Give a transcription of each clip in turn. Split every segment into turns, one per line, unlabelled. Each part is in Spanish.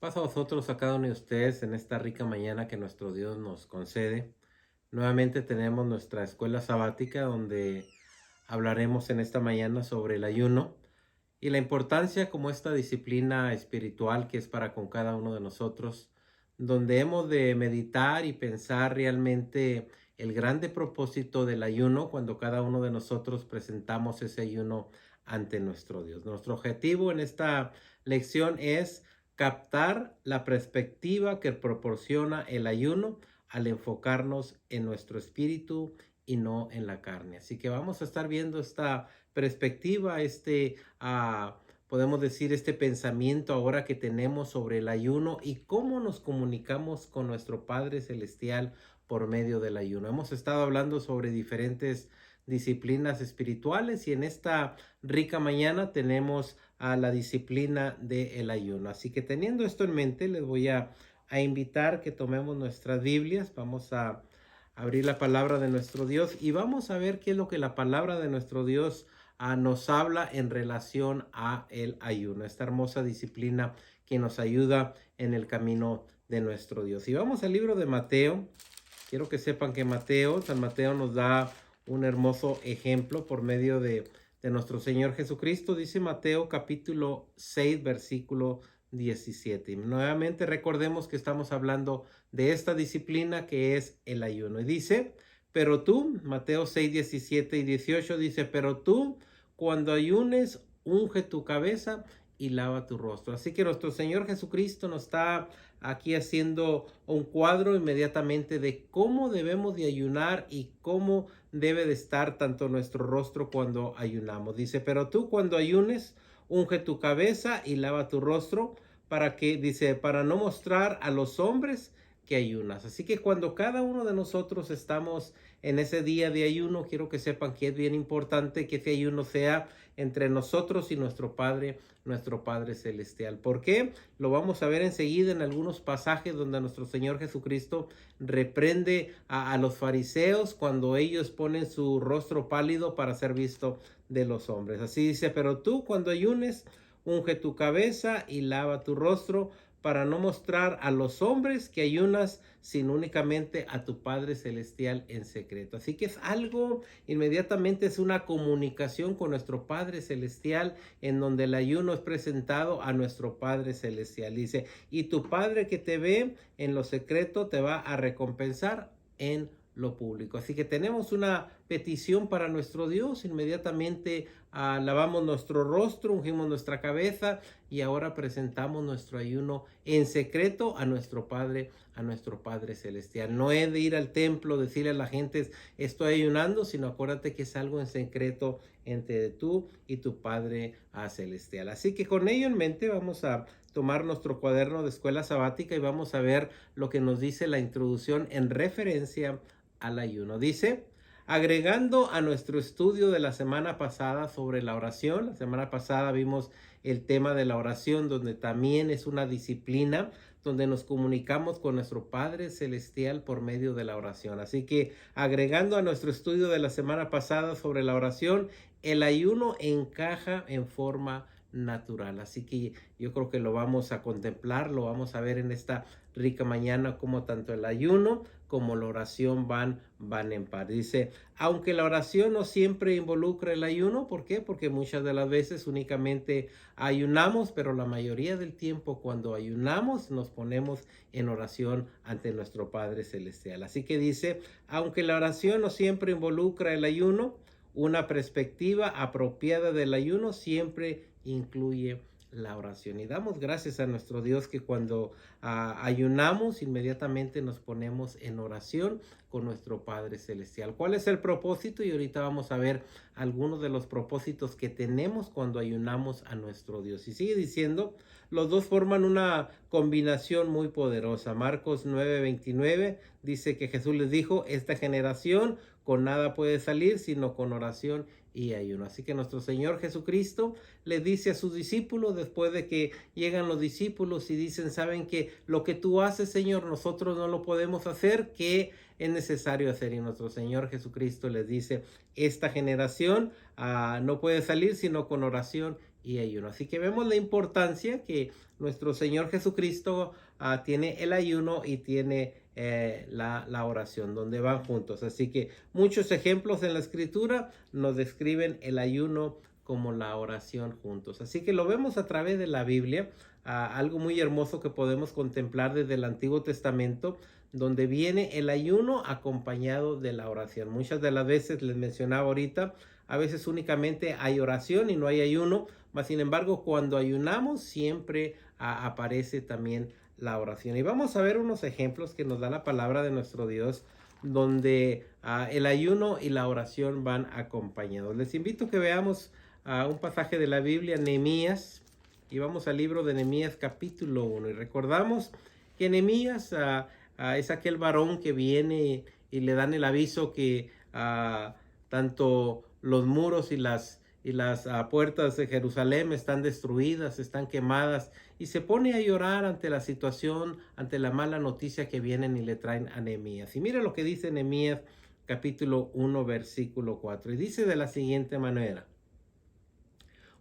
Paz a vosotros, a cada uno de ustedes en esta rica mañana que nuestro Dios nos concede. Nuevamente tenemos nuestra escuela sabática donde hablaremos en esta mañana sobre el ayuno y la importancia como esta disciplina espiritual que es para con cada uno de nosotros, donde hemos de meditar y pensar realmente el grande propósito del ayuno cuando cada uno de nosotros presentamos ese ayuno ante nuestro Dios. Nuestro objetivo en esta lección es captar la perspectiva que proporciona el ayuno al enfocarnos en nuestro espíritu y no en la carne. Así que vamos a estar viendo esta perspectiva, podemos decir, este pensamiento ahora que tenemos sobre el ayuno y cómo nos comunicamos con nuestro Padre Celestial por medio del ayuno. Hemos estado hablando sobre diferentes disciplinas espirituales y en esta rica mañana tenemos a la disciplina del ayuno. Así que teniendo esto en mente, les voy a invitar que tomemos nuestras Biblias. Vamos a abrir la palabra de nuestro Dios y vamos a ver qué es lo que la palabra de nuestro Dios nos habla en relación a el ayuno, esta hermosa disciplina que nos ayuda en el camino de nuestro Dios. Y vamos al libro de Mateo. Quiero que sepan que San Mateo nos da un hermoso ejemplo por medio de nuestro Señor Jesucristo. Dice Mateo capítulo 6, versículo 17. Y nuevamente recordemos que estamos hablando de esta disciplina que es el ayuno. Y dice, pero tú, Mateo 6, 17 y 18 dice, pero tú cuando ayunes, unge tu cabeza y lava tu rostro. Así que nuestro Señor Jesucristo nos está aquí haciendo un cuadro inmediatamente de cómo debemos de ayunar y cómo debe de estar tanto nuestro rostro cuando ayunamos. Dice, pero tú cuando ayunes, unge tu cabeza y lava tu rostro para que, dice, para no mostrar a los hombres que ayunas. Así que cuando cada uno de nosotros estamos en ese día de ayuno, quiero que sepan que es bien importante que ese ayuno sea entre nosotros y nuestro Padre Celestial. ¿Por qué? Lo vamos a ver enseguida en algunos pasajes donde nuestro Señor Jesucristo reprende a los fariseos cuando ellos ponen su rostro pálido para ser visto de los hombres. Así dice, pero tú cuando ayunes, unge tu cabeza y lava tu rostro para no mostrar a los hombres que ayunas, sino únicamente a tu Padre Celestial en secreto. Así que es algo, inmediatamente es una comunicación con nuestro Padre Celestial, en donde el ayuno es presentado a nuestro Padre Celestial. Dice, y tu Padre que te ve en lo secreto te va a recompensar en lo público. Así que tenemos una petición para nuestro Dios. Inmediatamente lavamos nuestro rostro, ungimos nuestra cabeza y ahora presentamos nuestro ayuno en secreto a nuestro Padre Celestial. No es de ir al templo, decirle a la gente estoy ayunando, sino acuérdate que es algo en secreto entre tú y tu Padre Celestial. Así que con ello en mente vamos a tomar nuestro cuaderno de escuela sabática y vamos a ver lo que nos dice la introducción en referencia al ayuno. Dice, agregando a nuestro estudio de la semana pasada sobre la oración, la semana pasada vimos el tema de la oración, donde también es una disciplina, donde nos comunicamos con nuestro Padre Celestial por medio de la oración. Así que agregando a nuestro estudio de la semana pasada sobre la oración, el ayuno encaja en forma natural. Así que yo creo que lo vamos a contemplar, lo vamos a ver en esta rica mañana, como tanto el ayuno como la oración van en par. Dice, aunque la oración no siempre involucra el ayuno, ¿por qué? Porque muchas de las veces únicamente ayunamos, pero la mayoría del tiempo cuando ayunamos nos ponemos en oración ante nuestro Padre Celestial. Así que dice, aunque la oración no siempre involucra el ayuno, una perspectiva apropiada del ayuno siempre incluye la oración. Y damos gracias a nuestro Dios que cuando ayunamos, inmediatamente nos ponemos en oración con nuestro Padre Celestial. ¿Cuál es el propósito? Y ahorita vamos a ver algunos de los propósitos que tenemos cuando ayunamos a nuestro Dios. Y sigue diciendo, los dos forman una combinación muy poderosa. Marcos 9:29 dice que Jesús les dijo, esta generación con nada puede salir sino con oración y ayuno. Así que nuestro Señor Jesucristo le dice a sus discípulos, después de que llegan los discípulos y dicen, saben que lo que tú haces, Señor, nosotros no lo podemos hacer, ¿qué es necesario hacer? Y nuestro Señor Jesucristo les dice, esta generación no puede salir sino con oración y ayuno. Así que vemos la importancia que nuestro Señor Jesucristo tiene el ayuno y tiene la oración, donde van juntos. Así que muchos ejemplos en la Escritura nos describen el ayuno como la oración juntos. Así que lo vemos a través de la Biblia, algo muy hermoso que podemos contemplar desde el Antiguo Testamento, donde viene el ayuno acompañado de la oración. Muchas de las veces, les mencionaba ahorita, a veces únicamente hay oración y no hay ayuno, mas sin embargo cuando ayunamos siempre aparece también la oración. Y vamos a ver unos ejemplos que nos da la palabra de nuestro Dios, donde el ayuno y la oración van acompañados. Les invito a que veamos un pasaje de la Biblia, Nehemías, y vamos al libro de Nehemías capítulo 1. Y recordamos que Nehemías es aquel varón que viene y le dan el aviso que tanto los muros y las puertas de Jerusalén están destruidas, están quemadas, y se pone a llorar ante la situación, ante la mala noticia que vienen y le traen a Nehemías. Y mira lo que dice Nehemías capítulo 1 versículo 4, y dice de la siguiente manera: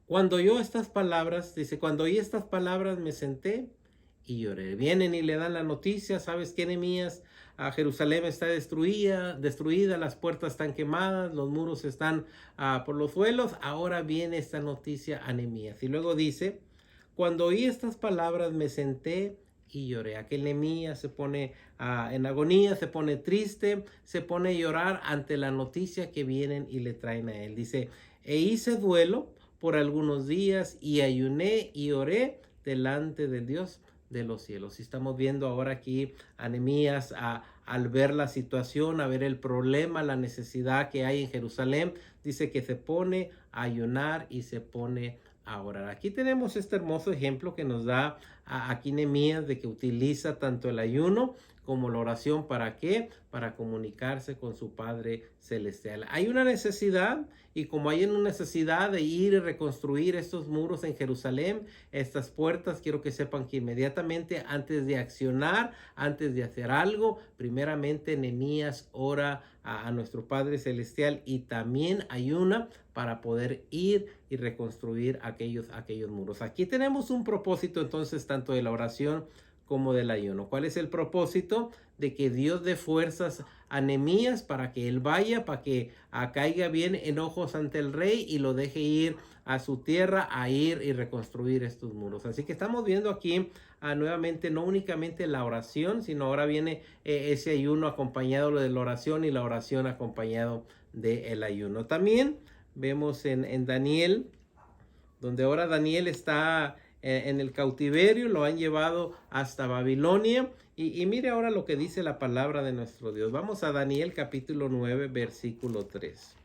cuando oí estas palabras, dice, cuando oí estas palabras me senté y lloré. Vienen y le dan la noticia, ¿sabes qué, Nehemías? Jerusalén está destruida, las puertas están quemadas, los muros están por los suelos. Ahora viene esta noticia a Nehemías. Y luego dice, cuando oí estas palabras me senté y lloré. Aquel Nehemías se pone en agonía, se pone triste, se pone a llorar ante la noticia que vienen y le traen a él. Dice, e hice duelo por algunos días y ayuné y oré delante del Dios de los cielos. Y estamos viendo ahora aquí a Nehemías al ver la situación, a ver el problema, la necesidad que hay en Jerusalén, dice que se pone a ayunar y se pone a orar. Aquí tenemos este hermoso ejemplo que nos da aquí Nehemías, de que utiliza tanto el ayuno como la oración. ¿Para qué? Para comunicarse con su Padre Celestial. Hay una necesidad, y como hay una necesidad de ir y reconstruir estos muros en Jerusalén, estas puertas, quiero que sepan que inmediatamente antes de accionar, antes de hacer algo, primeramente Nehemías ora a nuestro Padre Celestial y también ayuna para poder ir y reconstruir aquellos muros. Aquí tenemos un propósito entonces tanto de la oración como del ayuno. ¿Cuál es el propósito? De que Dios dé fuerzas a Nehemías para que él vaya, para que caiga bien en ojos ante el rey y lo deje ir a su tierra, a ir y reconstruir estos muros. Así que estamos viendo aquí nuevamente no únicamente la oración, sino ahora viene ese ayuno acompañado de la oración y la oración acompañado del ayuno. También vemos en Daniel, donde ahora Daniel está en el cautiverio, lo han llevado hasta Babilonia. Y mire ahora lo que dice la palabra de nuestro Dios. Vamos a Daniel capítulo 9, versículo 3.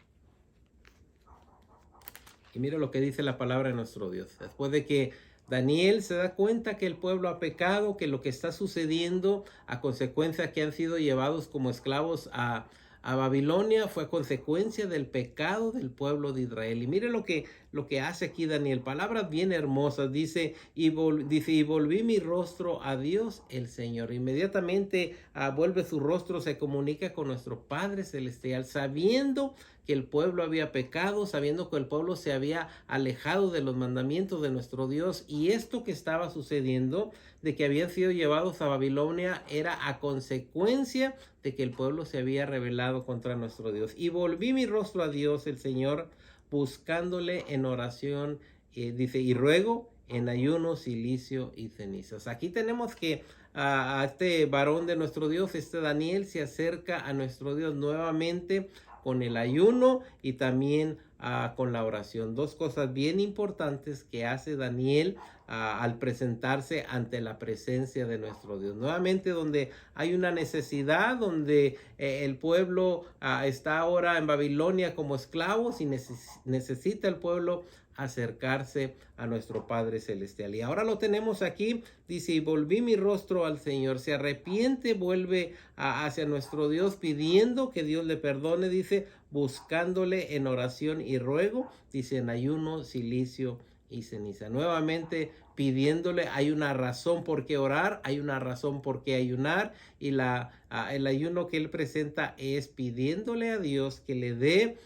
Y mire lo que dice la palabra de nuestro Dios. Después de que Daniel se da cuenta que el pueblo ha pecado, que lo que está sucediendo a consecuencia que han sido llevados como esclavos a Babilonia fue consecuencia del pecado del pueblo de Israel. Y mire lo que hace aquí Daniel, palabras bien hermosas, dice, y volví mi rostro a Dios el Señor. Inmediatamente vuelve su rostro, se comunica con nuestro Padre Celestial, sabiendo que el pueblo había pecado, sabiendo que el pueblo se había alejado de los mandamientos de nuestro Dios, y esto que estaba sucediendo, de que habían sido llevados a Babilonia, era a consecuencia de que el pueblo se había rebelado contra nuestro Dios. Y volví mi rostro a Dios el Señor, buscándole en oración, dice, y ruego en ayuno, silicio y cenizas. Aquí tenemos que a este varón de nuestro Dios, este Daniel, se acerca a nuestro Dios nuevamente con el ayuno y también con la oración. Dos cosas bien importantes que hace Daniel al presentarse ante la presencia de nuestro Dios. Nuevamente, donde hay una necesidad, donde el pueblo está ahora en Babilonia como esclavos y necesita el pueblo acercarse a nuestro Padre Celestial. Y ahora lo tenemos aquí, dice, y volví mi rostro al Señor. Se arrepiente, vuelve hacia nuestro Dios pidiendo que Dios le perdone, dice, buscándole en oración y ruego, dice, en ayuno, silicio y ceniza. Nuevamente pidiéndole, hay una razón por qué orar, hay una razón por qué ayunar, y el ayuno que él presenta es pidiéndole a Dios que le dé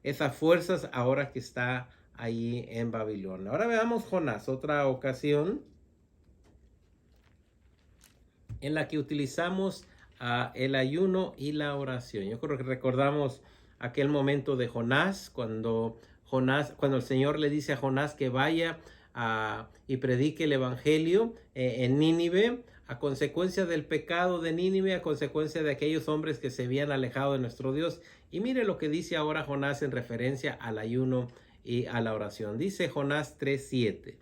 esas fuerzas ahora que está allí en Babilonia. Ahora veamos Jonás, otra ocasión en la que utilizamos el ayuno y la oración. Yo creo que recordamos aquel momento de Jonás, cuando el Señor le dice a Jonás que vaya y predique el evangelio en Nínive, a consecuencia del pecado de Nínive, a consecuencia de aquellos hombres que se habían alejado de nuestro Dios. Y mire lo que dice ahora Jonás en referencia al ayuno y a la oración. Dice Jonás 3:7.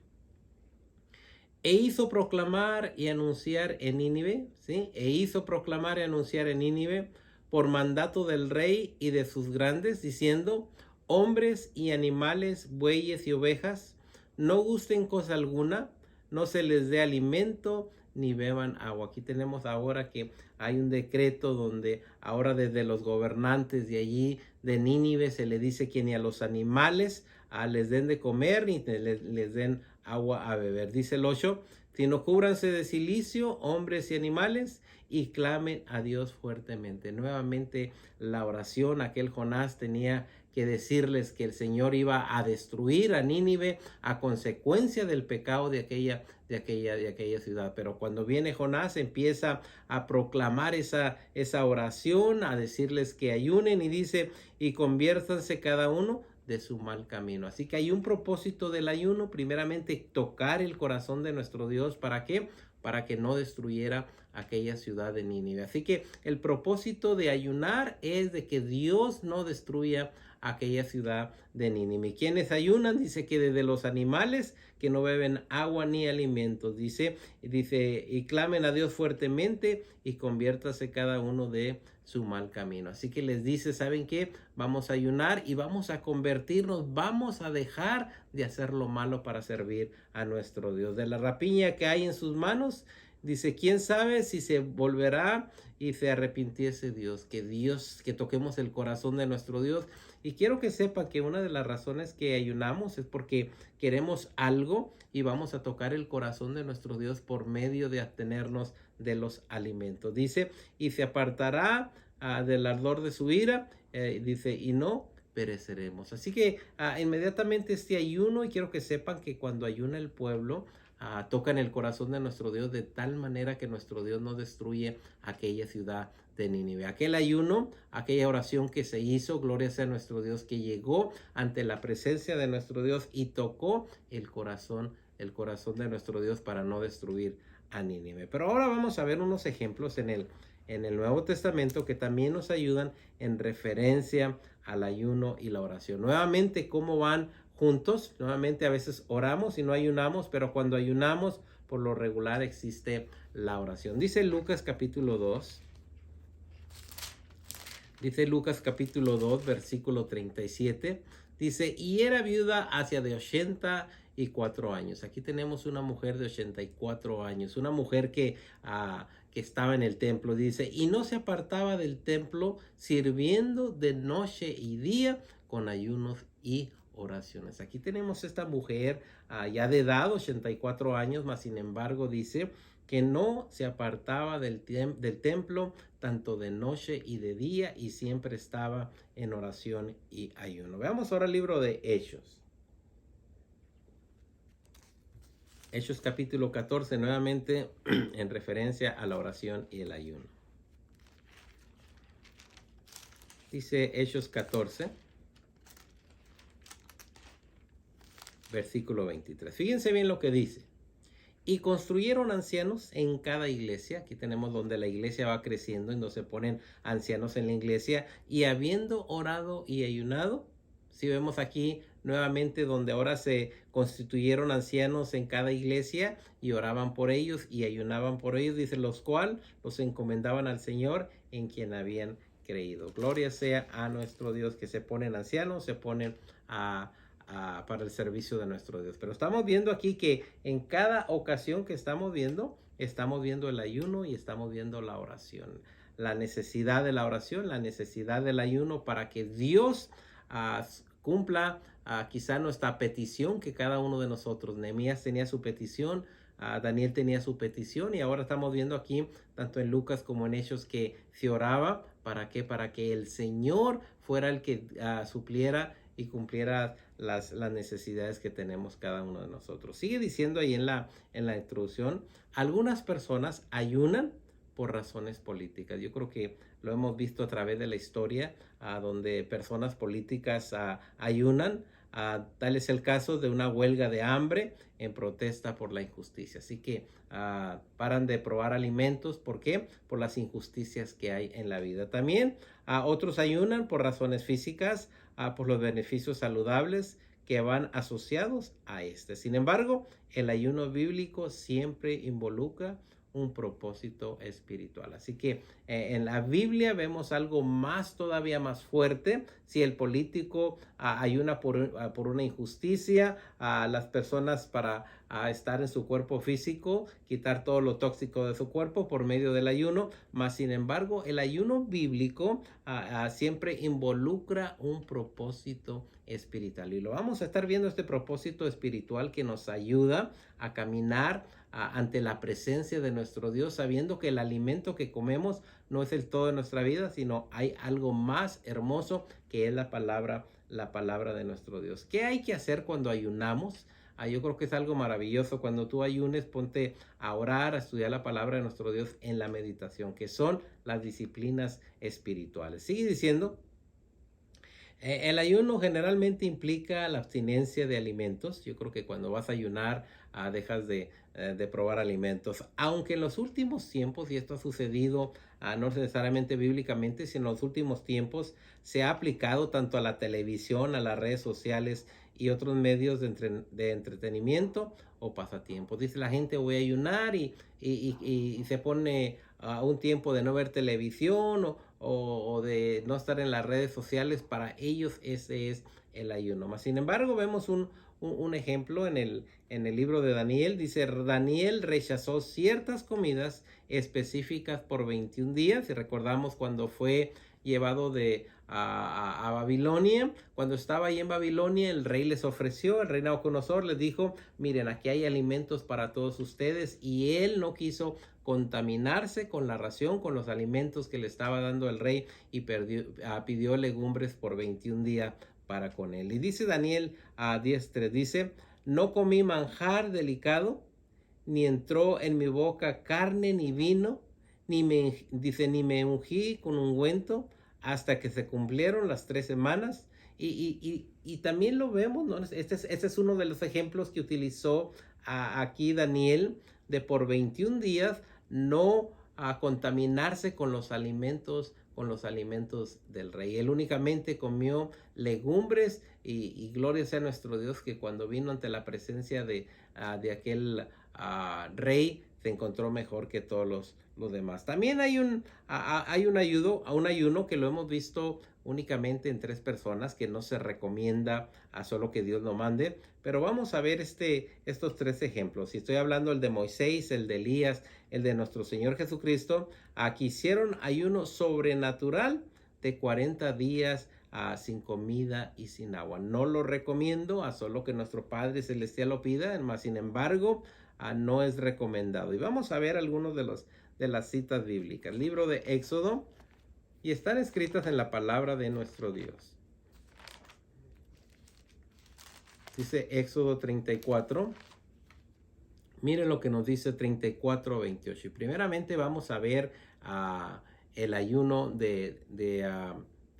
E hizo proclamar y anunciar en Nínive, ¿sí? E hizo proclamar y anunciar en Nínive por mandato del rey y de sus grandes, diciendo: hombres y animales, bueyes y ovejas, no gusten cosa alguna, no se les dé alimento, ni beban agua. Aquí tenemos ahora que hay un decreto donde ahora desde los gobernantes de allí, de Nínive, se le dice que ni a los animales les den de comer, ni les den agua a beber. Dice el 8, sino cúbranse de cilicio, hombres y animales, y clamen a Dios fuertemente. Nuevamente la oración, aquel Jonás tenía que decirles que el Señor iba a destruir a Nínive a consecuencia del pecado de aquella ciudad. Pero cuando viene Jonás, empieza a proclamar esa oración, a decirles que ayunen, y dice: y conviértanse cada uno de su mal camino. Así que hay un propósito del ayuno, primeramente tocar el corazón de nuestro Dios. ¿Para qué? Para que no destruyera aquella ciudad de Nínive. Así que el propósito de ayunar es de que Dios no destruya aquella ciudad de Nínive. ¿Quiénes ayunan? Dice que desde los animales que no beben agua ni alimentos. Dice, y clamen a Dios fuertemente y conviértase cada uno de su mal camino. Así que les dice, ¿saben qué? Vamos a ayunar y vamos a convertirnos, vamos a dejar de hacer lo malo para servir a nuestro Dios. De la rapiña que hay en sus manos, dice, ¿quién sabe si se volverá y se arrepintiese Dios? Que toquemos el corazón de nuestro Dios. Y quiero que sepan que una de las razones que ayunamos es porque queremos algo y vamos a tocar el corazón de nuestro Dios por medio de abstenernos de los alimentos. Dice, y se apartará del ardor de su ira, dice, y no pereceremos. Así que inmediatamente este ayuno, y quiero que sepan que cuando ayuna el pueblo, tocan el corazón de nuestro Dios de tal manera que nuestro Dios no destruye aquella ciudad de Nínive. Aquel ayuno, aquella oración que se hizo, gloria sea a nuestro Dios, que llegó ante la presencia de nuestro Dios y tocó el corazón de nuestro Dios para no destruir a Nínive. Pero ahora vamos a ver unos ejemplos en el Nuevo Testamento que también nos ayudan en referencia al ayuno y la oración. Nuevamente, ¿cómo van juntos? Nuevamente, a veces oramos y no ayunamos, pero cuando ayunamos, por lo regular existe la oración. Dice Lucas capítulo 2. Dice Lucas capítulo 2, versículo 37. Dice, y era viuda hacia de 84 años. Aquí tenemos una mujer de 84 años, una mujer que estaba en el templo. Dice, y no se apartaba del templo, sirviendo de noche y día con ayunos y oraciones. Aquí tenemos esta mujer ya de edad, 84 años, mas sin embargo dice que no se apartaba del templo tanto de noche y de día, y siempre estaba en oración y ayuno. Veamos ahora el libro de Hechos. Hechos capítulo 14, nuevamente en referencia a la oración y el ayuno. Dice Hechos 14, versículo 23. Fíjense bien lo que dice. Y construyeron ancianos en cada iglesia. Aquí tenemos donde la iglesia va creciendo, en donde se ponen ancianos en la iglesia. Y habiendo orado y ayunado, si vemos aquí nuevamente donde ahora se constituyeron ancianos en cada iglesia y oraban por ellos y ayunaban por ellos, dice, los cuales los encomendaban al Señor en quien habían creído. Gloria sea a nuestro Dios, que se ponen ancianos, se ponen para el servicio de nuestro Dios. Pero estamos viendo aquí que en cada ocasión que estamos viendo el ayuno y estamos viendo la oración. La necesidad de la oración, la necesidad del ayuno para que Dios cumpla quizá nuestra petición que cada uno de nosotros. Nehemías tenía su petición, Daniel tenía su petición, y ahora estamos viendo aquí, tanto en Lucas como en Hechos, que se oraba. ¿Para qué? Para que el Señor fuera el que supliera y cumpliera las necesidades que tenemos cada uno de nosotros. Sigue diciendo ahí en la introducción, algunas personas ayunan por razones políticas. Yo creo que lo hemos visto a través de la historia, donde personas políticas ayunan. Tal es el caso de una huelga de hambre en protesta por la injusticia. Así que paran de probar alimentos. ¿Por qué? Por las injusticias que hay en la vida. También otros ayunan por razones físicas, por los beneficios saludables que van asociados a este. Sin embargo, el ayuno bíblico siempre involucra un propósito espiritual. Así que en la Biblia vemos algo más, todavía más fuerte. Si el político ayuna por una injusticia, a las personas para estar en su cuerpo físico, quitar todo lo tóxico de su cuerpo por medio del ayuno, más sin embargo el ayuno bíblico siempre involucra un propósito espiritual, y lo vamos a estar viendo, este propósito espiritual que nos ayuda a caminar ante la presencia de nuestro Dios, sabiendo que el alimento que comemos no es el todo de nuestra vida, sino hay algo más hermoso que es la palabra de nuestro Dios. ¿Qué hay que hacer cuando ayunamos? Yo creo que es algo maravilloso. Cuando tú ayunes, ponte a orar, a estudiar la palabra de nuestro Dios en la meditación, que son las disciplinas espirituales. Sigue diciendo, el ayuno generalmente implica la abstinencia de alimentos. Yo creo que cuando vas a ayunar, dejas de probar alimentos. Aunque en los últimos tiempos, y esto ha sucedido no necesariamente bíblicamente, sino en los últimos tiempos, se ha aplicado tanto a la televisión, a las redes sociales y otros medios de entretenimiento o pasatiempos. Dice la gente, voy a ayunar y se pone un tiempo de no ver televisión o de no estar en las redes sociales. Para ellos ese es el ayuno. Mas, sin embargo, vemos un ejemplo en el libro de Daniel. Dice, Daniel rechazó ciertas comidas específicas por 21 días. Y recordamos cuando fue llevado a Babilonia. Cuando estaba ahí en Babilonia, el rey les ofreció, el rey Nabucodonosor les dijo, miren, aquí hay alimentos para todos ustedes, y él no quiso contaminarse con la ración, con los alimentos que le estaba dando el rey, y pidió legumbres por 21 días para con él. Y dice Daniel 10:3, dice, no comí manjar delicado, ni entró en mi boca carne ni vino, ni me ungí con ungüento hasta que se cumplieron las 3 semanas. Y también lo vemos, ¿no? Este es uno de los ejemplos que utilizó aquí Daniel, de por 21 días no contaminarse con los alimentos del rey. Él únicamente comió legumbres, y gloria sea nuestro Dios, que cuando vino ante la presencia de aquel rey, se encontró mejor que todos los demás. También hay un ayuno que lo hemos visto únicamente en 3 personas, que no se recomienda a solo que Dios lo mande. Pero vamos a ver estos 3 ejemplos. Si estoy hablando el de Moisés, el de Elías, el de nuestro Señor Jesucristo, aquí hicieron ayuno sobrenatural de 40 días sin comida y sin agua. No lo recomiendo, a solo que nuestro Padre Celestial lo pida, mas sin embargo, no es recomendado. Y vamos a ver algunos de las citas bíblicas. Libro de Éxodo, y están escritas en la palabra de nuestro Dios. Dice Éxodo 34. Miren lo que nos dice 34:28. Y primeramente vamos a ver el ayuno de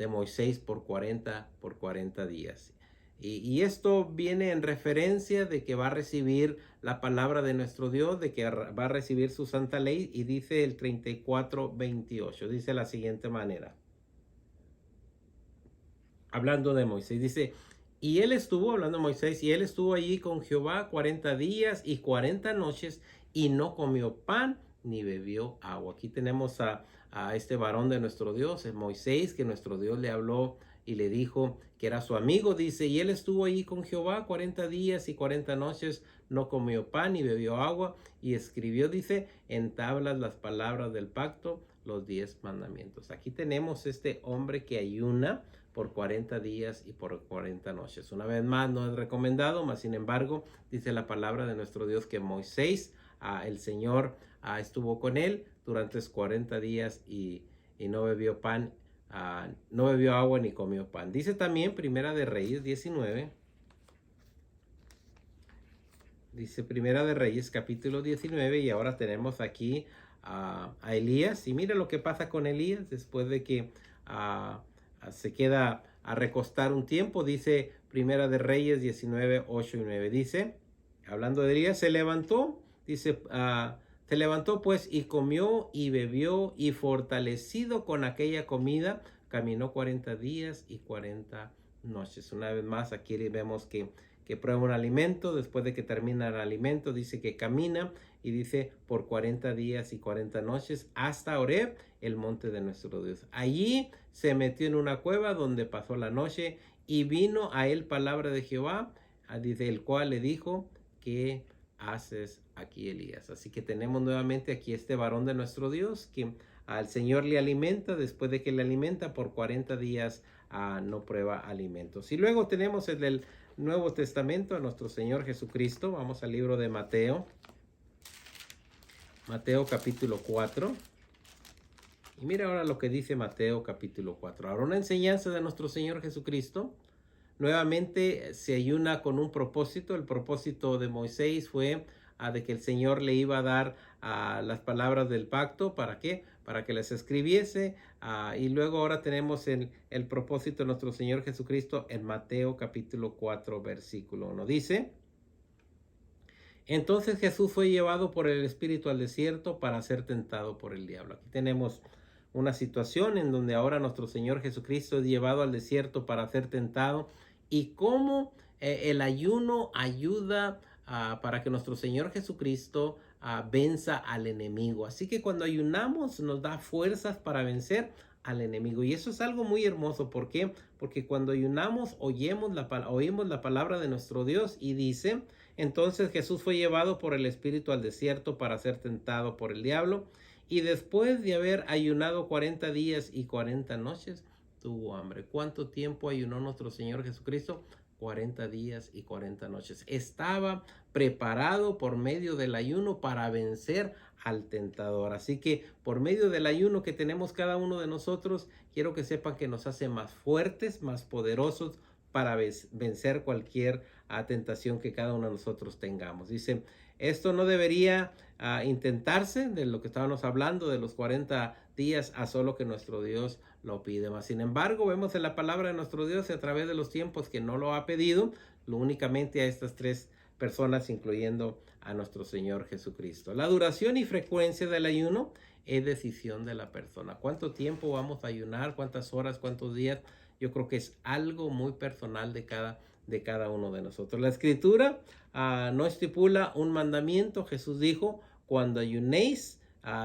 Moisés por 40 días. Y esto viene en referencia de que va a recibir la palabra de nuestro Dios, de que va a recibir su santa ley. Y dice el 34:28, dice la siguiente manera. Hablando de Moisés, dice, y él estuvo, hablando de Moisés, y él estuvo allí con Jehová 40 días y 40 noches, y no comió pan ni bebió agua. Aquí tenemos a este varón de nuestro Dios, el Moisés, que nuestro Dios le habló y le dijo que era su amigo. Dice, y él estuvo allí con Jehová 40 días y 40 noches, no comió pan ni bebió agua, y escribió, dice, en tablas las palabras del pacto, los 10 mandamientos. Aquí tenemos este hombre que ayuna por 40 días y por 40 noches. Una vez más, no es recomendado, mas sin embargo, dice la palabra de nuestro Dios que Moisés, el Señor, estuvo con él durante 40 días y no bebió pan no bebió agua ni comió pan. Dice también Primera de Reyes 19. Dice Primera de Reyes capítulo 19 y ahora tenemos aquí a Elías. Y mira lo que pasa con Elías después de que se queda a recostar un tiempo. Dice Primera de Reyes 19, 8 y 9. Dice, hablando de Elías, se levantó, dice, se levantó pues y comió y bebió y fortalecido con aquella comida, caminó 40 días y 40 noches. Una vez más, aquí vemos que prueba un alimento, después de que termina el alimento, dice que camina y dice por 40 días y 40 noches hasta Horeb, el monte de nuestro Dios. Allí se metió en una cueva donde pasó la noche y vino a él palabra de Jehová, dice el cual le dijo, ¿qué haces aquí, Elías? Así que tenemos nuevamente aquí este varón de nuestro Dios que al Señor le alimenta, después de que le alimenta por 40 días no prueba alimentos. Y luego tenemos el del Nuevo Testamento a nuestro Señor Jesucristo. Vamos al libro de Mateo. Mateo capítulo 4. Y mira ahora lo que dice Mateo capítulo 4. Ahora una enseñanza de nuestro Señor Jesucristo. Nuevamente se ayuna con un propósito. El propósito de Moisés fue de que el Señor le iba a dar las palabras del pacto. ¿Para qué? Para que las escribiese. Y luego ahora tenemos el propósito de nuestro Señor Jesucristo en Mateo capítulo 4 versículo 1. Dice, entonces Jesús fue llevado por el Espíritu al desierto para ser tentado por el diablo. Aquí tenemos una situación en donde ahora nuestro Señor Jesucristo es llevado al desierto para ser tentado y cómo el ayuno ayuda para que nuestro Señor Jesucristo venza al enemigo. Así que cuando ayunamos nos da fuerzas para vencer al enemigo. Y eso es algo muy hermoso. ¿Por qué? Porque cuando ayunamos oímos la palabra de nuestro Dios y dice, entonces Jesús fue llevado por el Espíritu al desierto para ser tentado por el diablo. Y después de haber ayunado 40 días y 40 noches, tuvo hambre. ¿Cuánto tiempo ayunó nuestro Señor Jesucristo? 40 días y 40 noches. Estaba preparado por medio del ayuno para vencer al tentador. Así que por medio del ayuno que tenemos cada uno de nosotros, quiero que sepan que nos hace más fuertes, más poderosos para vencer cualquier tentación que cada uno de nosotros tengamos. Dice, esto no debería intentarse, de lo que estábamos hablando, de los 40 días, a solo que nuestro Dios lo pide más. Sin embargo, vemos en la palabra de nuestro Dios a través de los tiempos que no lo ha pedido, lo únicamente a estas tres personas, incluyendo a nuestro Señor Jesucristo. La duración y frecuencia del ayuno es decisión de la persona. ¿Cuánto tiempo vamos a ayunar? ¿Cuántas horas? ¿Cuántos días? Yo creo que es algo muy personal de cada uno de nosotros. La escritura no estipula un mandamiento. Jesús dijo, cuando ayunéis,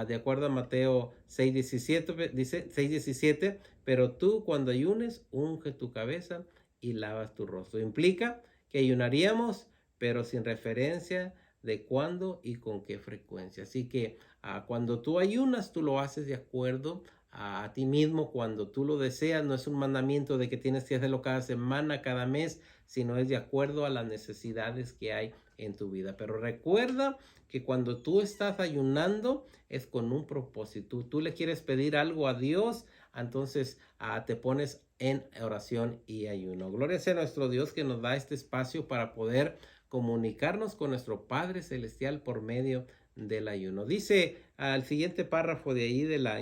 de acuerdo a Mateo 6:17, dice 6:17, pero tú cuando ayunes, unge tu cabeza y lavas tu rostro. Implica que ayunaríamos, pero sin referencia de cuándo y con qué frecuencia. Así que cuando tú ayunas, tú lo haces de acuerdo a ti mismo cuando tú lo deseas. No es un mandamiento de que tienes que hacerlo cada semana, cada mes, sino es de acuerdo a las necesidades que hay en tu vida. Pero recuerda que cuando tú estás ayunando es con un propósito. Tú le quieres pedir algo a Dios, entonces te pones en oración y ayuno. Gloria sea a nuestro Dios que nos da este espacio para poder comunicarnos con nuestro Padre Celestial por medio del ayuno. Dice al siguiente párrafo de ahí de la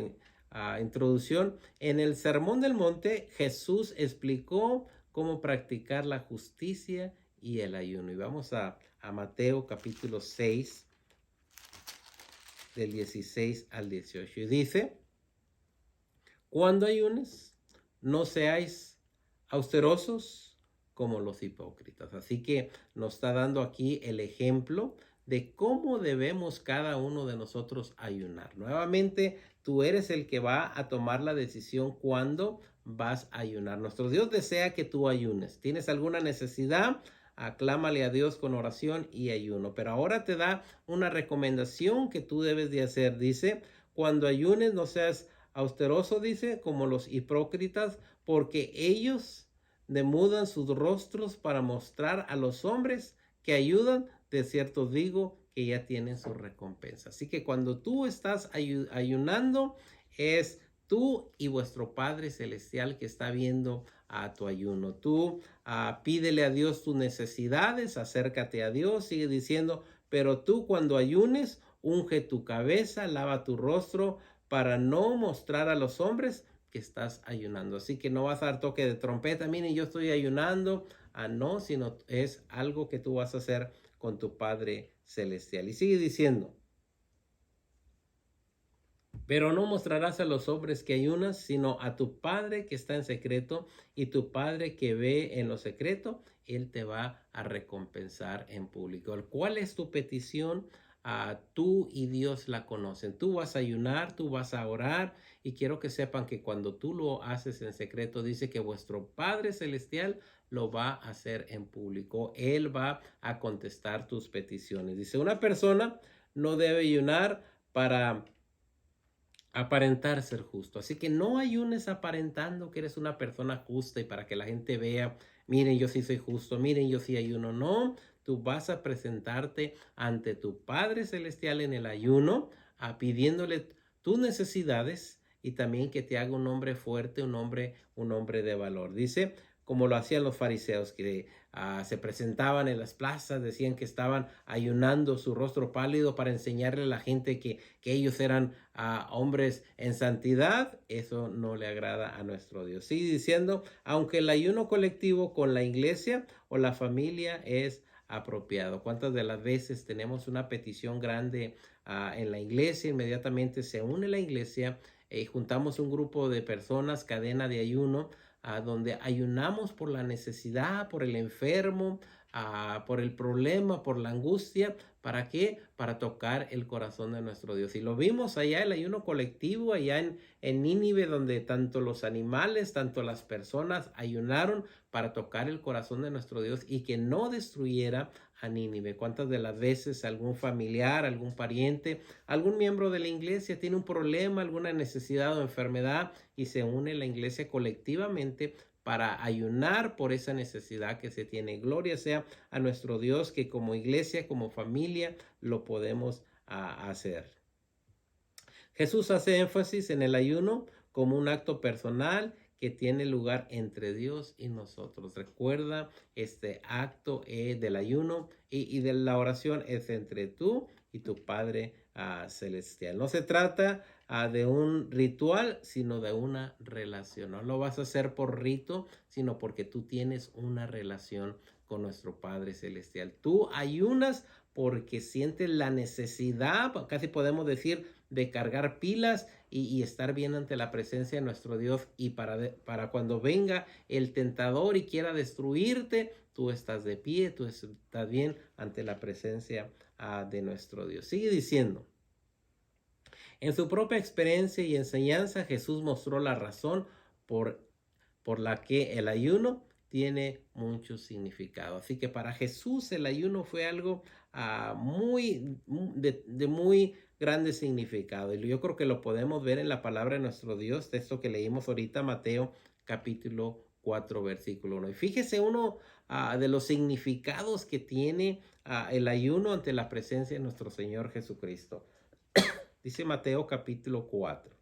introducción, en el Sermón del Monte Jesús explicó cómo practicar la justicia y el ayuno. Y vamos a Mateo capítulo 6, del 16 al 18. Y dice, cuando ayunes, no seáis austerosos como los hipócritas. Así que nos está dando aquí el ejemplo de cómo debemos cada uno de nosotros ayunar. Nuevamente, tú eres el que va a tomar la decisión cuando vas a ayunar. Nuestro Dios desea que tú ayunes. ¿Tienes alguna necesidad? Aclámale a Dios con oración y ayuno. Pero ahora te da una recomendación que tú debes de hacer. Dice, cuando ayunes no seas austeroso, dice, como los hipócritas, porque ellos demudan sus rostros para mostrar a los hombres que ayudan. De cierto digo que ya tienen su recompensa. Así que cuando tú estás ayunando es tú y vuestro Padre Celestial que está viendo a tu ayuno. Tú pídele a Dios tus necesidades, acércate a Dios, sigue diciendo, pero tú cuando ayunes, unge tu cabeza, lava tu rostro para no mostrar a los hombres que estás ayunando. Así que no vas a dar toque de trompeta, miren, yo estoy ayunando, no, sino es algo que tú vas a hacer con tu Padre Celestial. Y sigue diciendo, pero no mostrarás a los hombres que ayunas, sino a tu Padre que está en secreto, y tu Padre que ve en lo secreto, Él te va a recompensar en público. ¿Cuál es tu petición? Tú y Dios la conocen. Tú vas a ayunar, tú vas a orar, y quiero que sepan que cuando tú lo haces en secreto, dice que vuestro Padre Celestial lo va a hacer en público. Él va a contestar tus peticiones. Dice, una persona no debe ayunar para aparentar ser justo. Así que no ayunes aparentando que eres una persona justa y para que la gente vea, miren, yo sí soy justo, miren, yo sí ayuno. No, tú vas a presentarte ante tu Padre Celestial en el ayuno, pidiéndole tus necesidades y también que te haga un hombre fuerte, un hombre de valor. Dice, como lo hacían los fariseos, que se presentaban en las plazas, decían que estaban ayunando su rostro pálido para enseñarle a la gente que ellos eran hombres en santidad. Eso no le agrada a nuestro Dios. Sigue diciendo, aunque el ayuno colectivo con la iglesia o la familia es apropiado. ¿Cuántas de las veces tenemos una petición grande en la iglesia? Inmediatamente se une la iglesia y juntamos un grupo de personas, cadena de ayuno, donde ayunamos por la necesidad, por el enfermo, por el problema, por la angustia. ¿Para qué? Para tocar el corazón de nuestro Dios. Y lo vimos allá, el ayuno colectivo, allá en Nínive, donde tanto los animales, tanto las personas ayunaron para tocar el corazón de nuestro Dios y que no destruyera a Nínive. ¿Cuántas de las veces algún familiar, algún pariente, algún miembro de la iglesia tiene un problema, alguna necesidad o enfermedad y se une la iglesia colectivamente para ayunar por esa necesidad que se tiene? Gloria sea a nuestro Dios que como iglesia, como familia, lo podemos hacer. Jesús hace énfasis en el ayuno como un acto personal que tiene lugar entre Dios y nosotros. Recuerda, este acto del ayuno y de la oración es entre tú y tu Padre Celestial. No se trata de un ritual, sino de una relación. No lo vas a hacer por rito, sino porque tú tienes una relación con nuestro Padre Celestial. Tú ayunas porque sientes la necesidad, casi podemos decir, de cargar pilas y estar bien ante la presencia de nuestro Dios, y para cuando venga el tentador y quiera destruirte, tú estás de pie, tú estás bien ante la presencia de nuestro Dios. Sigue diciendo, en su propia experiencia y enseñanza, Jesús mostró la razón por la que el ayuno tiene mucho significado. Así que para Jesús el ayuno fue algo de muy grande significado. Y yo creo que lo podemos ver en la palabra de nuestro Dios, texto que leímos ahorita, Mateo capítulo 4, versículo 1. Y fíjese uno de los significados que tiene el ayuno ante la presencia de nuestro Señor Jesucristo. Dice Mateo capítulo 4.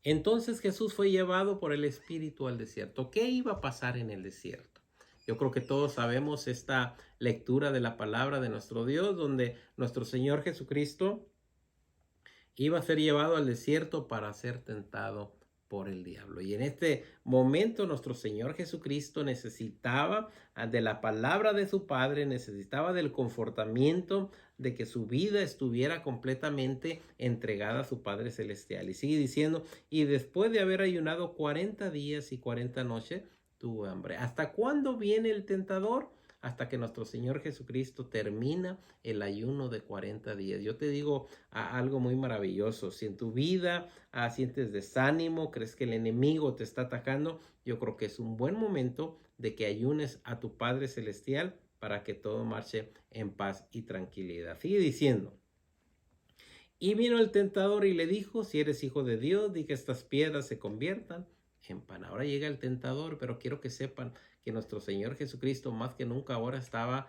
Entonces Jesús fue llevado por el Espíritu al desierto. ¿Qué iba a pasar en el desierto? Yo creo que todos sabemos esta lectura de la palabra de nuestro Dios, donde nuestro Señor Jesucristo iba a ser llevado al desierto para ser tentado por el diablo. Y en este momento nuestro Señor Jesucristo necesitaba de la palabra de su Padre, necesitaba del confortamiento de que su vida estuviera completamente entregada a su Padre Celestial. Y sigue diciendo, y después de haber ayunado 40 días y 40 noches, tuvo hambre. ¿Hasta cuándo viene el tentador? Hasta que nuestro Señor Jesucristo termina el ayuno de 40 días. Yo te digo algo muy maravilloso. Si en tu vida sientes desánimo, crees que el enemigo te está atacando, yo creo que es un buen momento de que ayunes a tu Padre Celestial para que todo marche en paz y tranquilidad. Sigue diciendo. Y vino el tentador y le dijo, si eres hijo de Dios, di que estas piedras se conviertan en pan. Ahora llega el tentador, pero quiero que sepan que nuestro Señor Jesucristo más que nunca ahora estaba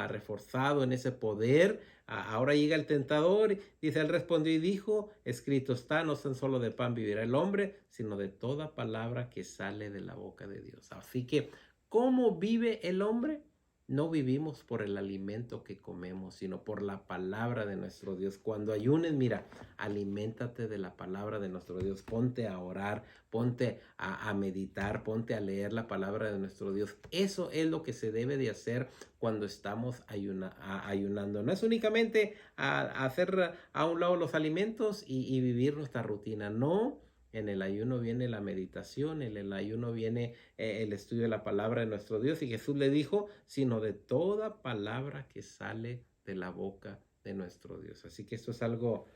reforzado en ese poder. Ahora llega el tentador, dice, él respondió y dijo, escrito está, no tan solo de pan vivirá el hombre, sino de toda palabra que sale de la boca de Dios. Así que, ¿cómo vive el hombre? No vivimos por el alimento que comemos, sino por la palabra de nuestro Dios. Cuando ayunes, mira, aliméntate de la palabra de nuestro Dios. Ponte a orar, ponte a meditar, ponte a leer la palabra de nuestro Dios. Eso es lo que se debe de hacer cuando estamos ayunando. No es únicamente hacer a un lado los alimentos y vivir nuestra rutina. No. En el ayuno viene la meditación, en el ayuno viene el estudio de la palabra de nuestro Dios. Y Jesús le dijo, sino de toda palabra que sale de la boca de nuestro Dios. Así que esto es algo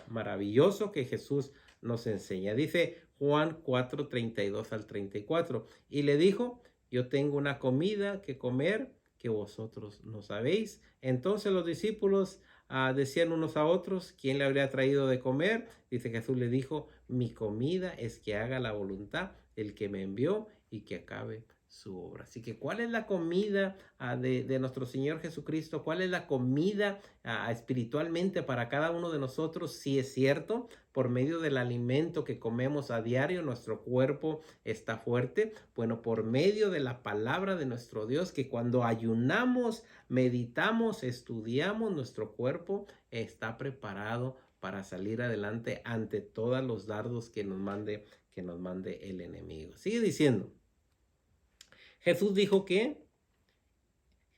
maravilloso que Jesús nos enseña. Dice Juan 4, 32 al 34. Y le dijo, yo tengo una comida que comer que vosotros no sabéis. Entonces los discípulos decían unos a otros, ¿quién le habría traído de comer? Dice Jesús le dijo, mi comida es que haga la voluntad del que me envió y que acabe su obra. Así que, ¿cuál es la comida de nuestro Señor Jesucristo? ¿Cuál es la comida espiritualmente para cada uno de nosotros? Sí, es cierto, por medio del alimento que comemos a diario, nuestro cuerpo está fuerte. Bueno, por medio de la palabra de nuestro Dios, que cuando ayunamos, meditamos, estudiamos, nuestro cuerpo está preparado para salir adelante ante todos los dardos que nos mande el enemigo. Sigue diciendo. Jesús dijo que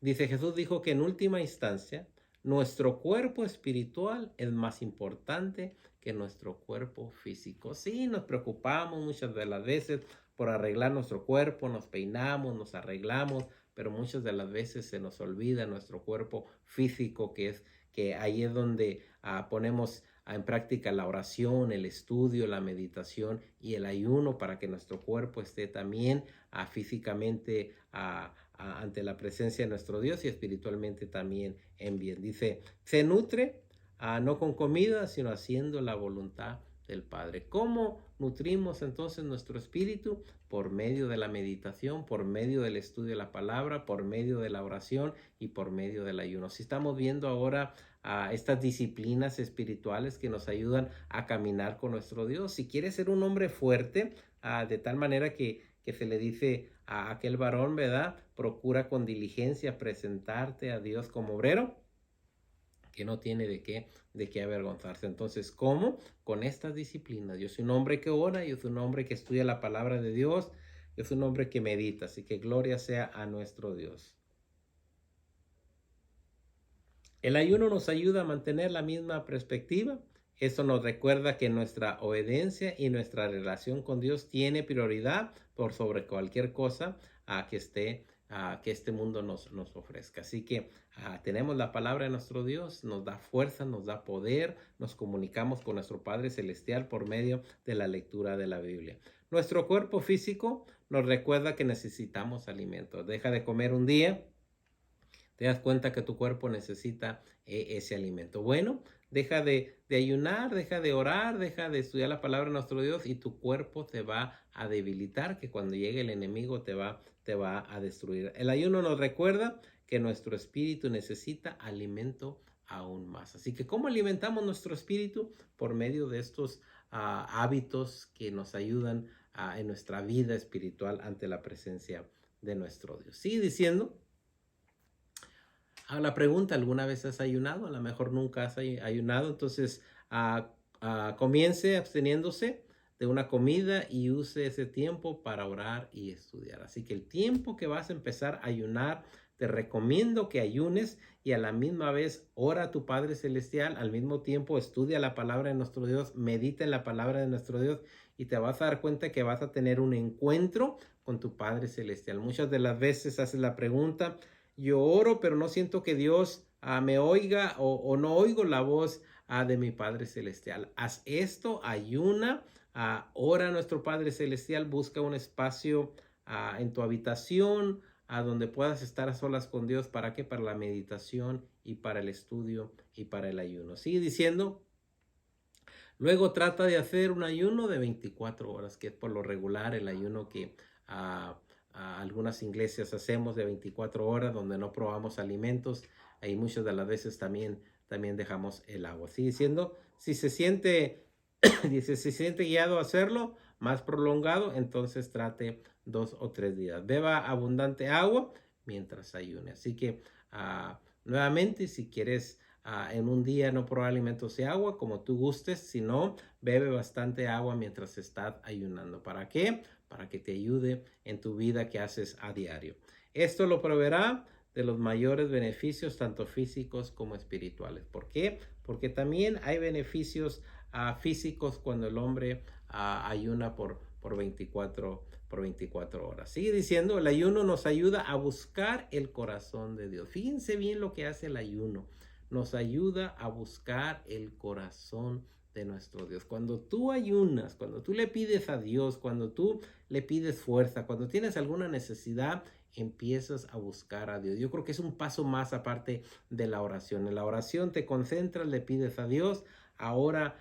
en última instancia, nuestro cuerpo espiritual es más importante que nuestro cuerpo físico. Sí, nos preocupamos muchas de las veces por arreglar nuestro cuerpo, nos peinamos, nos arreglamos, pero muchas de las veces se nos olvida nuestro cuerpo físico, que ahí es donde ponemos en práctica la oración, el estudio, la meditación y el ayuno para que nuestro cuerpo esté también físicamente ante la presencia de nuestro Dios y espiritualmente también en bien. Dice, se nutre no con comida, sino haciendo la voluntad del Padre. ¿Cómo nutrimos entonces nuestro espíritu? Por medio de la meditación, por medio del estudio de la palabra, por medio de la oración y por medio del ayuno. Si estamos viendo ahora estas disciplinas espirituales que nos ayudan a caminar con nuestro Dios. Si quieres ser un hombre fuerte, de tal manera que se le dice a aquel varón, ¿verdad? Procura con diligencia presentarte a Dios como obrero, que no tiene de qué avergonzarse. Entonces, ¿cómo? Con estas disciplinas. Yo soy un hombre que ora, yo soy un hombre que estudia la palabra de Dios, yo soy un hombre que medita, así que gloria sea a nuestro Dios. El ayuno nos ayuda a mantener la misma perspectiva. Eso nos recuerda que nuestra obediencia y nuestra relación con Dios tiene prioridad por sobre cualquier cosa que este mundo nos ofrezca. Así que tenemos la palabra de nuestro Dios, nos da fuerza, nos da poder, nos comunicamos con nuestro Padre Celestial por medio de la lectura de la Biblia. Nuestro cuerpo físico nos recuerda que necesitamos alimento. Deja de comer un día, te das cuenta que tu cuerpo necesita ese alimento. Bueno, deja de ayunar, deja de orar, deja de estudiar la palabra de nuestro Dios y tu cuerpo te va a debilitar, que cuando llegue el enemigo te va a destruir. El ayuno nos recuerda que nuestro espíritu necesita alimento aún más. Así que, ¿cómo alimentamos nuestro espíritu? Por medio de estos hábitos que nos ayudan en nuestra vida espiritual ante la presencia de nuestro Dios. Sigue diciendo. A la pregunta, ¿alguna vez has ayunado? A lo mejor nunca has ayunado, entonces comience absteniéndose de una comida y use ese tiempo para orar y estudiar. Así que el tiempo que vas a empezar a ayunar, te recomiendo que ayunes y a la misma vez ora a tu Padre Celestial, al mismo tiempo estudia la palabra de nuestro Dios, medita en la palabra de nuestro Dios y te vas a dar cuenta que vas a tener un encuentro con tu Padre Celestial. Muchas de las veces haces la pregunta, yo oro, pero no siento que Dios me oiga o no oigo la voz de mi Padre Celestial. Haz esto, ayuna, ora a nuestro Padre Celestial, busca un espacio en tu habitación donde puedas estar a solas con Dios. ¿Para qué? Para la meditación y para el estudio y para el ayuno. Sigue diciendo. Luego trata de hacer un ayuno de 24 horas, que es por lo regular el ayuno que algunas iglesias hacemos de 24 horas, donde no probamos alimentos. Ahí muchas de las veces también dejamos el agua. Sigue diciendo, si se siente, dice, si se siente guiado a hacerlo más prolongado, entonces trate 2 o 3 días. Beba abundante agua mientras ayune. Así que nuevamente, si quieres en un día no probar alimentos y agua, como tú gustes, si no, bebe bastante agua mientras estás ayunando. ¿Para qué? Para que te ayude en tu vida que haces a diario. Esto lo proveerá de los mayores beneficios, tanto físicos como espirituales. ¿Por qué? Porque también hay beneficios físicos cuando el hombre ayuna por 24 horas. Sigue diciendo, el ayuno nos ayuda a buscar el corazón de Dios. Fíjense bien lo que hace el ayuno. Nos ayuda a buscar el corazón de nuestro Dios. Cuando tú ayunas, cuando tú le pides a Dios, cuando tú le pides fuerza, cuando tienes alguna necesidad, empiezas a buscar a Dios. Yo creo que es un paso más aparte de la oración. En la oración te concentras, le pides a Dios. Ahora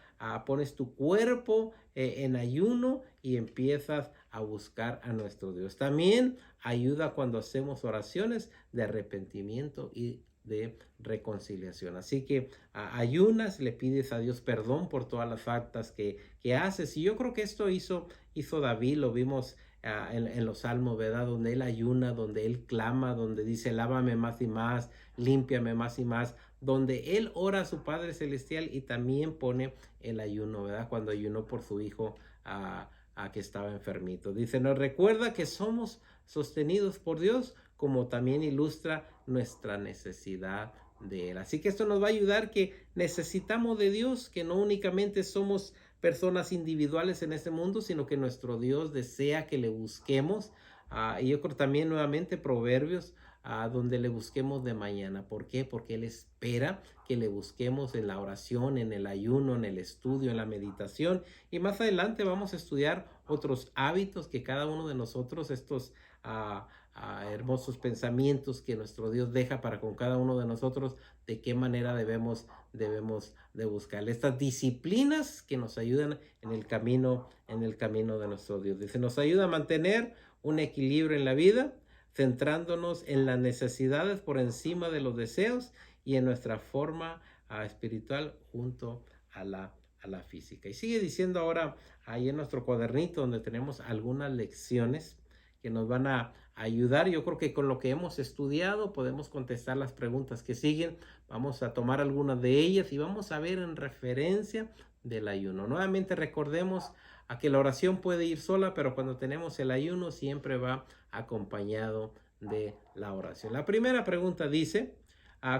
pones tu cuerpo en ayuno y empiezas a buscar a nuestro Dios. También ayuda cuando hacemos oraciones de arrepentimiento y de reconciliación. Así que ayunas, le pides a Dios perdón por todas las faltas que haces. Y yo creo que esto hizo David, lo vimos en los salmos, ¿verdad? Donde él ayuna, donde él clama, donde dice, lávame más y más, límpiame más y más, donde él ora a su Padre Celestial y también pone el ayuno, ¿verdad? Cuando ayunó por su hijo que estaba enfermito. Dice, nos recuerda que somos sostenidos por Dios, como también ilustra nuestra necesidad de Él. Así que esto nos va a ayudar que necesitamos de Dios, que no únicamente somos personas individuales en este mundo, sino que nuestro Dios desea que le busquemos. Y yo creo también nuevamente Proverbios, donde le busquemos de mañana. ¿Por qué? Porque Él espera que le busquemos en la oración, en el ayuno, en el estudio, en la meditación. Y más adelante vamos a estudiar otros hábitos que cada uno de nosotros, estos hermosos pensamientos que nuestro Dios deja para con cada uno de nosotros, de qué manera debemos de buscar estas disciplinas que nos ayudan en el camino de nuestro Dios. Dice, nos ayuda a mantener un equilibrio en la vida, centrándonos en las necesidades por encima de los deseos y en nuestra forma espiritual junto a la física. Y sigue diciendo ahora ahí en nuestro cuadernito donde tenemos algunas lecciones que nos van a ayudar. Yo creo que con lo que hemos estudiado podemos contestar las preguntas que siguen. Vamos a tomar algunas de ellas y vamos a ver en referencia del ayuno. Nuevamente recordemos a que la oración puede ir sola, pero cuando tenemos el ayuno siempre va acompañado de la oración. La primera pregunta dice,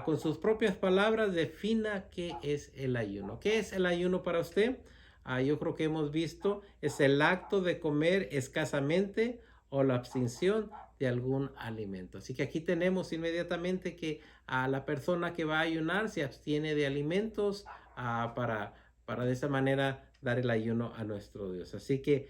con sus propias palabras, defina qué es el ayuno. ¿Qué es el ayuno para usted? Yo creo que hemos visto, es el acto de comer escasamente o la abstención de algún alimento. Así que aquí tenemos inmediatamente que la persona que va a ayunar se abstiene de alimentos para de esa manera dar el ayuno a nuestro Dios. Así que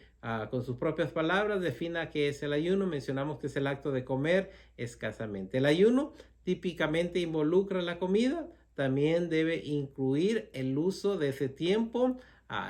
con sus propias palabras defina qué es el ayuno. Mencionamos que es el acto de comer escasamente. El ayuno típicamente involucra la comida. También debe incluir el uso de ese tiempo,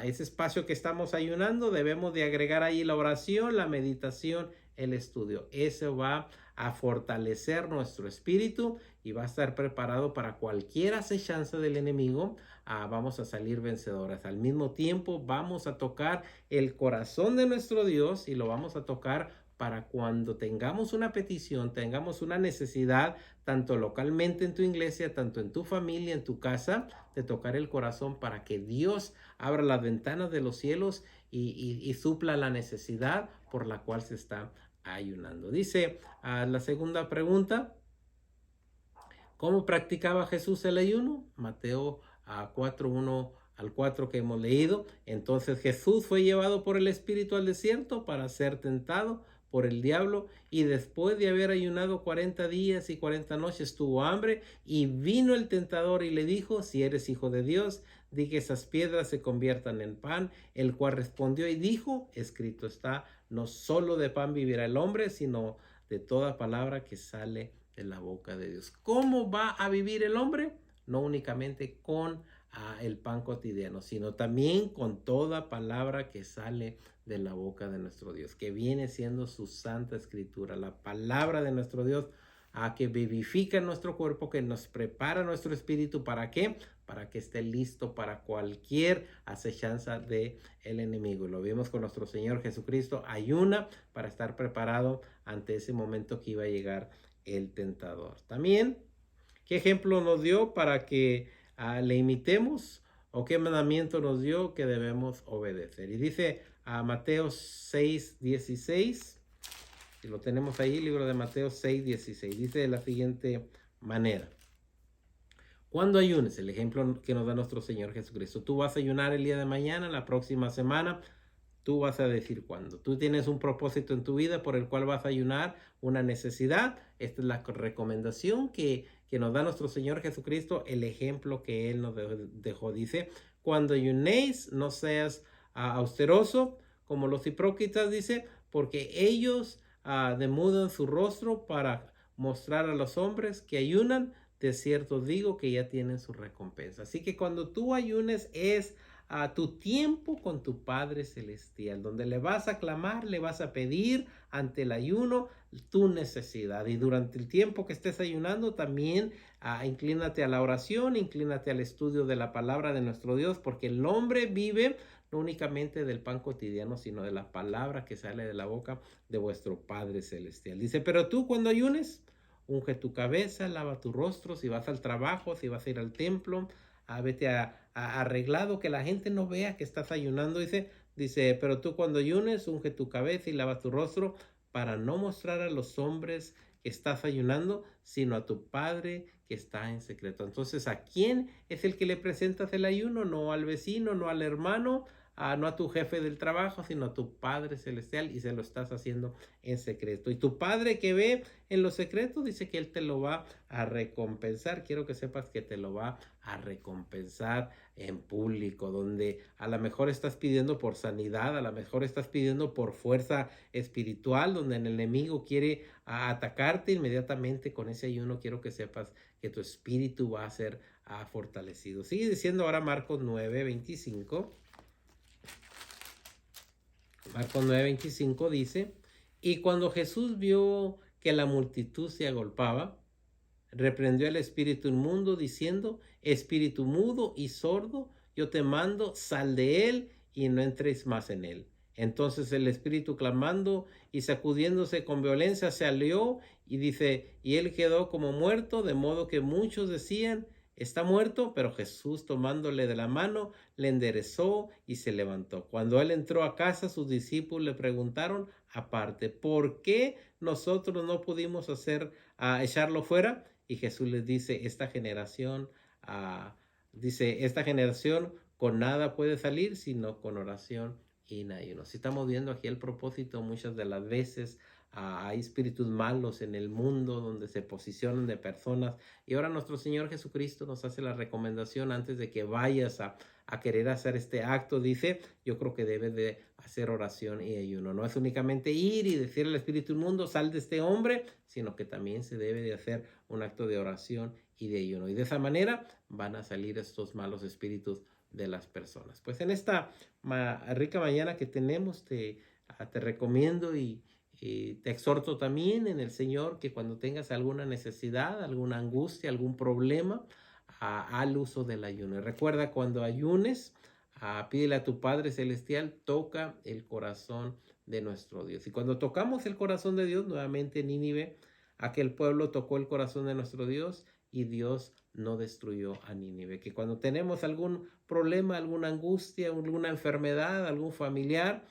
ese espacio que estamos ayunando. Debemos de agregar ahí la oración, la meditación, el estudio. Eso va a fortalecer nuestro espíritu y va a estar preparado para cualquier acechanza del enemigo. Vamos a salir vencedoras. Al mismo tiempo vamos a tocar el corazón de nuestro Dios y lo vamos a tocar para cuando tengamos una petición, tengamos una necesidad, tanto localmente en tu iglesia, tanto en tu familia, en tu casa, de tocar el corazón para que Dios abra las ventanas de los cielos y supla la necesidad por la cual se está ayunando. Dice la segunda pregunta, ¿cómo practicaba Jesús el ayuno? Mateo 4:1 al 4 que hemos leído. Entonces Jesús fue llevado por el Espíritu al desierto para ser tentado por el diablo, y después de haber ayunado 40 días y 40 noches tuvo hambre, y vino el tentador y le dijo, si eres hijo de Dios, di que esas piedras se conviertan en pan. El cual respondió y dijo, escrito está, no solo de pan vivirá el hombre, sino de toda palabra que sale de la boca de Dios. ¿Cómo va a vivir el hombre? No únicamente con el pan cotidiano, sino también con toda palabra que sale de la boca de nuestro Dios, que viene siendo su santa escritura, la palabra de nuestro Dios, que vivifica nuestro cuerpo, que nos prepara nuestro espíritu. ¿Para qué? Para que esté listo para cualquier acechanza del enemigo. Y lo vimos con nuestro Señor Jesucristo, ayuna para estar preparado ante ese momento que iba a llegar el tentador. También, ¿qué ejemplo nos dio para que le imitemos? ¿O qué mandamiento nos dio que debemos obedecer? Y dice a Mateo 6:16, y lo tenemos ahí, libro de Mateo 6:16, dice de la siguiente manera: cuando ayunes, el ejemplo que nos da nuestro Señor Jesucristo, tú vas a ayunar el día de mañana, la próxima semana, tú vas a decir cuándo. Tú tienes un propósito en tu vida por el cual vas a ayunar, una necesidad. Esta es la recomendación que nos da nuestro Señor Jesucristo, el ejemplo que Él nos dejó. Dice, cuando ayunéis, no seas austeroso como los hipócritas, dice, porque ellos demudan su rostro para mostrar a los hombres que ayunan. De cierto digo que ya tienen su recompensa. Así que cuando tú ayunes es a tu tiempo con tu Padre Celestial, donde le vas a clamar, le vas a pedir ante el ayuno tu necesidad. Y durante el tiempo que estés ayunando también inclínate a la oración, inclínate al estudio de la palabra de nuestro Dios, porque el hombre vive no únicamente del pan cotidiano, sino de la palabra que sale de la boca de vuestro Padre Celestial. Dice, pero tú cuando ayunes, unge tu cabeza, lava tu rostro, si vas al trabajo, si vas a ir al templo, vete arreglado, que la gente no vea que estás ayunando. Dice, pero tú cuando ayunes, unge tu cabeza y lava tu rostro para no mostrar a los hombres que estás ayunando, sino a tu Padre que está en secreto. Entonces, ¿a quién es el que le presentas el ayuno? No al vecino, no al hermano, no a tu jefe del trabajo, sino a tu Padre Celestial, y se lo estás haciendo en secreto. Y tu Padre que ve en los secretos, dice que Él te lo va a recompensar. Quiero que sepas que te lo va a recompensar en público, donde a lo mejor estás pidiendo por sanidad, a lo mejor estás pidiendo por fuerza espiritual, donde el enemigo quiere atacarte inmediatamente con ese ayuno. Quiero que sepas que tu espíritu va a ser fortalecido. Sigue diciendo ahora Marcos 9:25. Marcos 9:25 dice, y cuando Jesús vio que la multitud se agolpaba, reprendió al espíritu inmundo diciendo, espíritu mudo y sordo, yo te mando, sal de él y no entres más en él. Entonces el espíritu, clamando y sacudiéndose con violencia, se salió, y dice, y él quedó como muerto, de modo que muchos decían, está muerto, pero Jesús, tomándole de la mano, le enderezó y se levantó. Cuando él entró a casa, sus discípulos le preguntaron aparte, ¿por qué nosotros no pudimos echarlo fuera? Y Jesús les dice, esta generación con nada puede salir, sino con oración y ayuno. Si estamos viendo aquí el propósito, muchas de las veces hay espíritus malos en el mundo donde se posicionan de personas, y ahora nuestro Señor Jesucristo nos hace la recomendación antes de que vayas a querer hacer este acto. Dice, yo creo que debes de hacer oración y ayuno. No es únicamente ir y decirle al espíritu inmundo, sal de este hombre, sino que también se debe de hacer un acto de oración y de ayuno. Y de esa manera van a salir estos malos espíritus de las personas. Pues en esta rica mañana que tenemos, te recomiendo y te exhorto también en el Señor que cuando tengas alguna necesidad, alguna angustia, algún problema, al uso del ayuno. Y recuerda, cuando ayunes, pídele a tu Padre Celestial, toca el corazón de nuestro Dios. Y cuando tocamos el corazón de Dios, nuevamente Nínive, aquel pueblo tocó el corazón de nuestro Dios y Dios no destruyó a Nínive. Que cuando tenemos algún problema, alguna angustia, alguna enfermedad, algún familiar,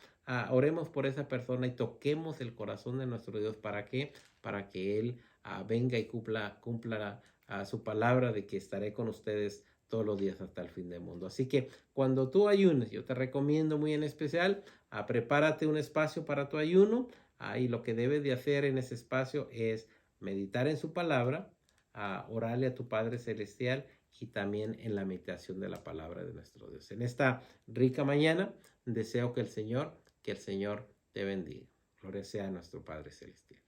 oremos por esa persona y toquemos el corazón de nuestro Dios. ¿Para qué? Para que Él venga y cumpla su palabra de que estaré con ustedes todos los días hasta el fin del mundo. Así que cuando tú ayunes, yo te recomiendo muy en especial, prepárate un espacio para tu ayuno, y lo que debes de hacer en ese espacio es meditar en su palabra, orarle a tu Padre Celestial, y también en la meditación de la palabra de nuestro Dios. En esta rica mañana deseo que el Señor te bendiga. Gloria sea a nuestro Padre Celestial.